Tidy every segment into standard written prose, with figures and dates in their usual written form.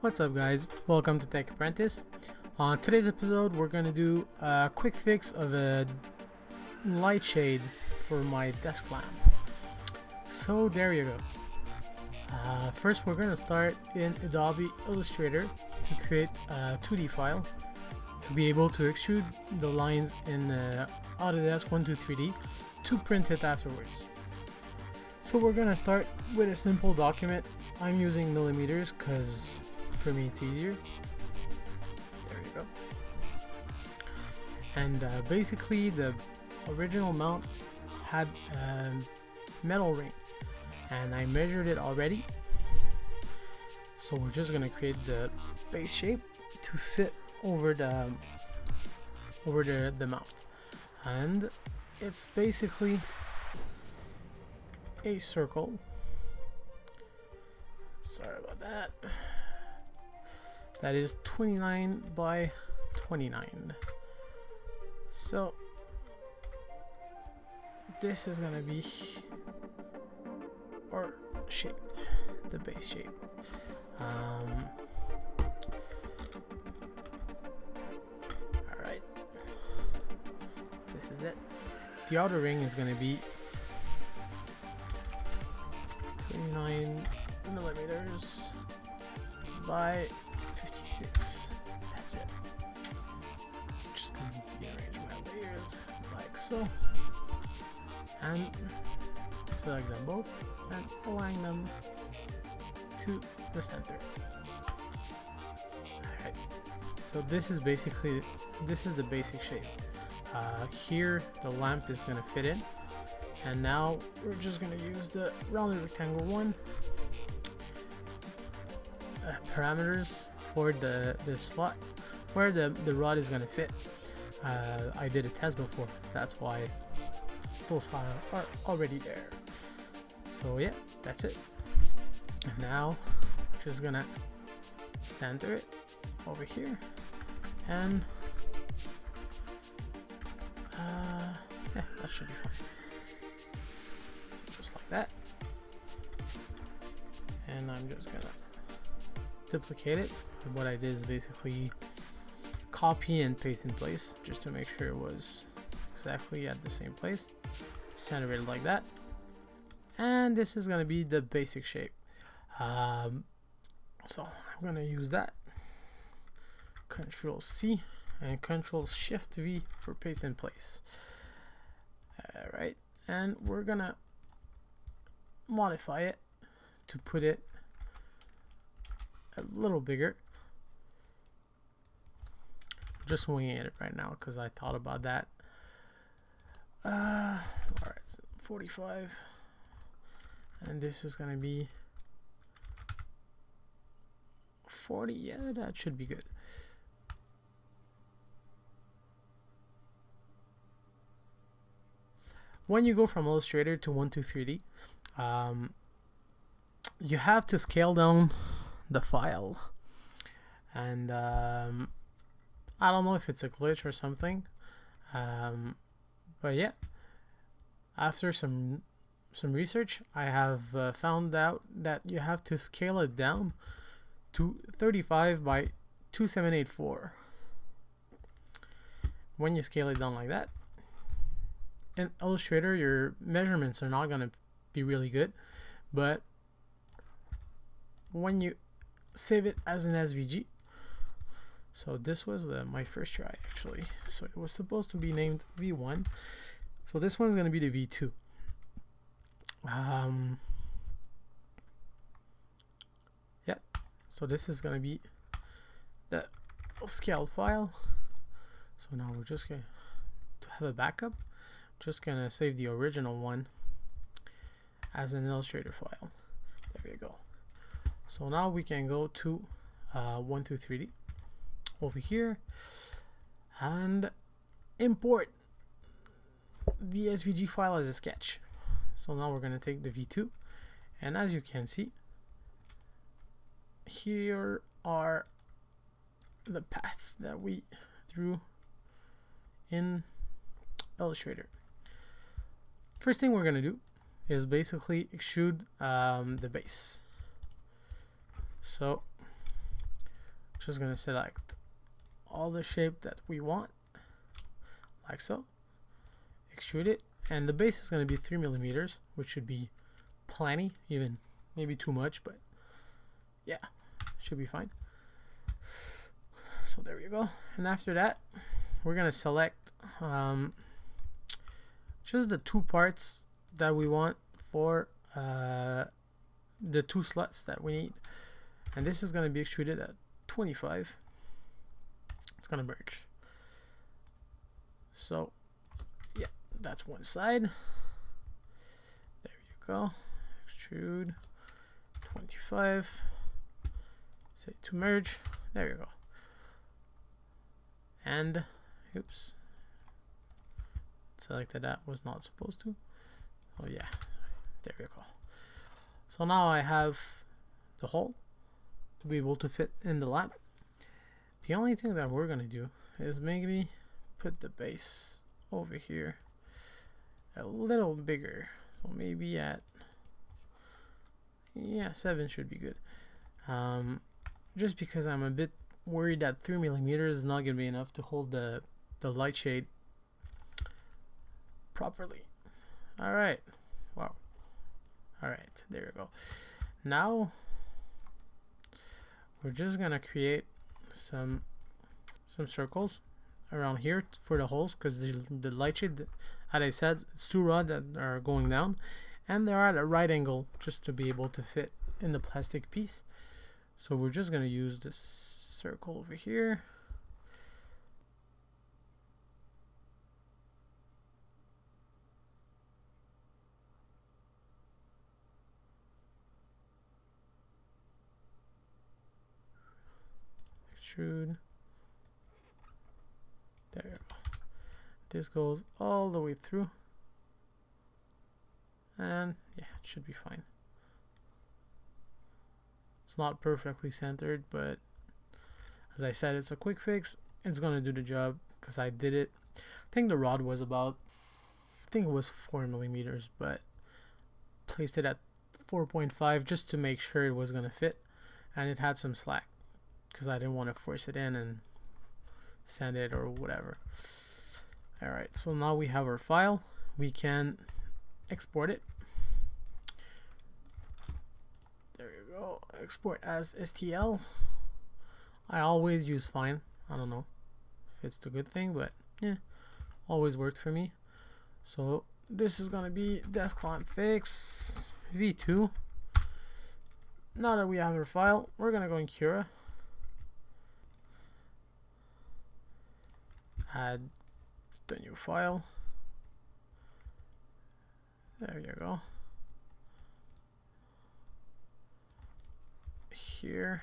What's up guys, welcome to Tech Apprentice. On today's episode we're going to do a quick fix of a light shade for my desk lamp. So there you go. First we're going to start in Adobe Illustrator to create a 2D file to be able to extrude the lines in Autodesk 123D to print it afterwards. So we're going to start with a simple document. I'm using millimeters because for me it's easier. There you go. And basically the original mount had a metal ring and I measured it already, so we're just gonna create the base shape to fit over the mount, and it's basically a circle. Sorry about that. That is 29 by 29. So this is gonna be our shape, the base shape. Alright, this is it. The outer ring is gonna be 29 millimeters by 56. That's it. Just gonna rearrange my layers like so, and select them both and align them to the center. Alright, so this is the basic shape. Here the lamp is gonna fit in, and now we're just gonna use the rounded rectangle one parameters for the slot where the rod is gonna fit. I did a test before, that's why those are already there. So yeah, that's it. And now just gonna center it over here, and yeah, that should be fine. So just like that, and I'm just gonna duplicate it. So what I did is basically copy and paste in place just to make sure it was exactly at the same place. Center it like that, and this is gonna be the basic shape. So I'm gonna use that. Control C and Control Shift V for paste in place. Alright, and we're gonna modify it to put it a little bigger. Just winging it right now because I thought about that. Alright, so 45, and this is gonna be 40. Yeah, that should be good. When you go from Illustrator to 123D, you have to scale down the file, and I don't know if it's a glitch or something, but yeah, after some research I have found out that you have to scale it down to 35 by 2784. When you scale it down like that in Illustrator, your measurements are not going to be really good, but when you save it as an SVG, so this was my first try actually, so it was supposed to be named V1, so this one's going to be the V2. Yeah, so this is going to be the scaled file. So now we're just going to have a backup, just going to save the original one as an Illustrator file. There we go. So now we can go to 123D over here and import the SVG file as a sketch. So now we're going to take the V2, and as you can see, here are the path that we drew in Illustrator. First thing we're going to do is basically extrude the base. So Just gonna select all the shape that we want, like so. Extrude it, and the base is gonna be 3 millimeters, which should be plenty, even maybe too much, but yeah, should be fine. So there you go. And after that, we're gonna select just the 2 parts that we want for the 2 slots that we need, and this is gonna be extruded at 25. It's gonna merge. So yeah, that's one side. There you go. Extrude 25. Say to merge. There you go. And oops, selected that was not supposed to. Oh yeah, there we go. So now I have the hole to be able to fit in the lamp. The only thing that we're gonna do is maybe put the base over here a little bigger. So maybe at, yeah, 7 should be good. Just because I'm a bit worried that 3 millimeters is not gonna be enough to hold the light shade properly. All right, wow. All right, there you go. Now we're just gonna create some circles around here for the holes, because the light shade, as I said, it's 2 rods that are going down, and they're at a right angle just to be able to fit in the plastic piece. So we're just gonna use this circle over here. Extrude. There you go. This goes all the way through, and yeah, it should be fine. It's not perfectly centered, but as I said, it's a quick fix. It's gonna do the job because I did it. I think the rod was about, I think it was 4 millimeters, but placed it at 4.5 just to make sure it was gonna fit, and it had some slack because I didn't want to force it in and sand it or whatever. All right, so now we have our file. We can export it. There you go. Export as STL. I always use fine. I don't know if it's the good thing, but yeah, always worked for me. So this is gonna be desk clamp fix v2. Now that we have our file, we're gonna go in Cura, add the new file. There you go. Here,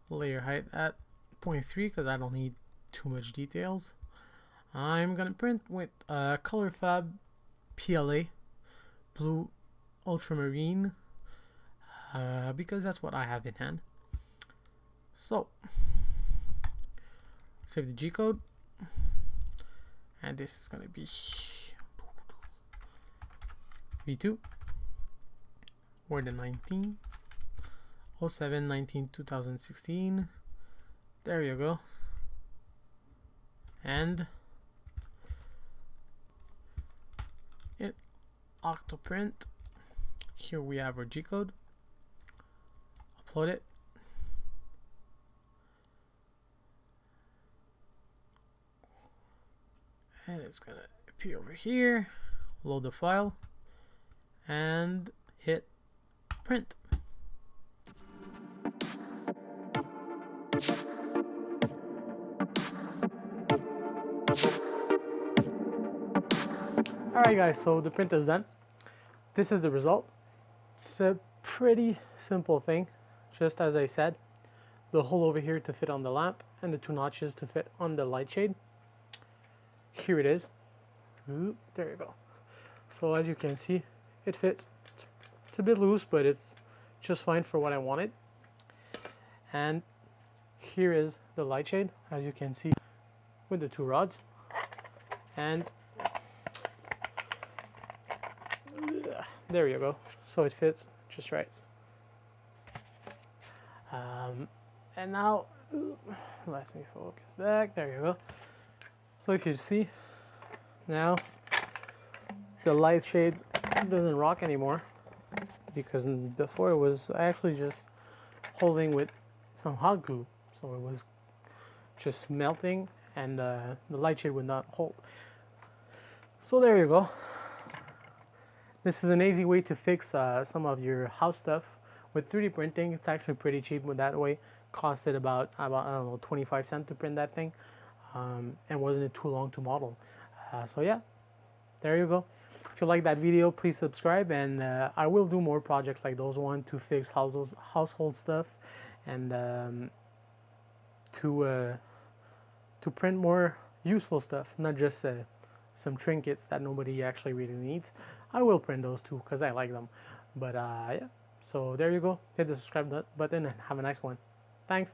layer height at 0.3 because I don't need too much details. I'm gonna print with color fab PLA blue ultramarine because that's what I have in hand. So save the G code, and this is gonna be v2 or the 19 07 19 2016. There you go. And in Octoprint, here we have our G code. Upload it. And it's gonna appear over here. Load the file and hit print. Alright guys, so the print is done. This is the result. It's a pretty simple thing, just as I said. The hole over here to fit on the lamp and the 2 notches to fit on the light shade. Here it is. Ooh, there you go. So as you can see, it fits. It's a bit loose, but it's just fine for what I wanted. And here is the light shade, as you can see, with the 2 rods. And there you go. So it fits just right. And now, let me focus back. There you go. So if you see, now the light shades doesn't rock anymore, because before it was actually just holding with some hot glue, so it was just melting and the light shade would not hold. So there you go. This is an easy way to fix some of your house stuff with 3D printing. It's actually pretty cheap with that way. Costed about I don't know, 25 cents to print that thing, and wasn't too long to model. So yeah, there you go. If you like that video, please subscribe, and I will do more projects like those one to fix household stuff, and to print more useful stuff, not just some trinkets that nobody actually really needs. I will print those too because I like them. But yeah, so there you go. Hit the subscribe button and have a nice one. Thanks.